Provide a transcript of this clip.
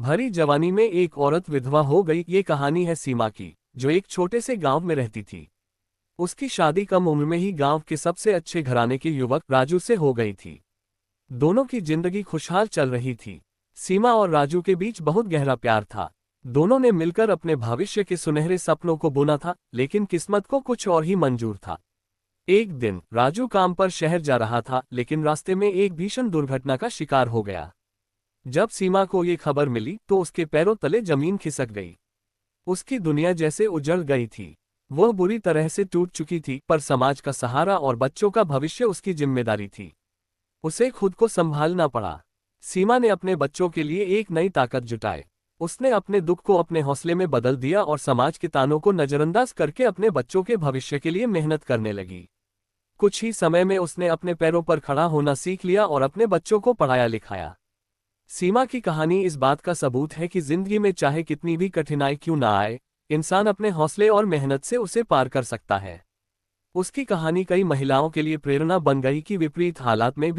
भरी जवानी में एक औरत विधवा हो गई। ये कहानी है सीमा की, जो एक छोटे से गांव में रहती थी। उसकी शादी कम उम्र में ही गांव के सबसे अच्छे घराने के युवक राजू से हो गई थी। दोनों की जिंदगी खुशहाल चल रही थी। सीमा और राजू के बीच बहुत गहरा प्यार था। दोनों ने मिलकर अपने भविष्य के सुनहरे सपनों को बुना था, लेकिन किस्मत को कुछ और ही मंजूर था। एक दिन राजू काम पर शहर जा रहा था, लेकिन रास्ते में एक भीषण दुर्घटना का शिकार हो गया। जब सीमा को ये खबर मिली तो उसके पैरों तले जमीन खिसक गई। उसकी दुनिया जैसे उजड़ गई थी। वह बुरी तरह से टूट चुकी थी, पर समाज का सहारा और बच्चों का भविष्य उसकी जिम्मेदारी थी। उसे खुद को संभालना पड़ा। सीमा ने अपने बच्चों के लिए एक नई ताकत जुटाई। उसने अपने दुख को अपने हौसले में बदल दिया और समाज के तानों को नजरअंदाज करके अपने बच्चों के भविष्य के लिए मेहनत करने लगी। कुछ ही समय में उसने अपने पैरों पर खड़ा होना सीख लिया और अपने बच्चों को पढ़ाया लिखाया। सीमा की कहानी इस बात का सबूत है कि जिंदगी में चाहे कितनी भी कठिनाई क्यों ना आए, इंसान अपने हौसले और मेहनत से उसे पार कर सकता है। उसकी कहानी कई महिलाओं के लिए प्रेरणा बन गई कि विपरीत हालात में भी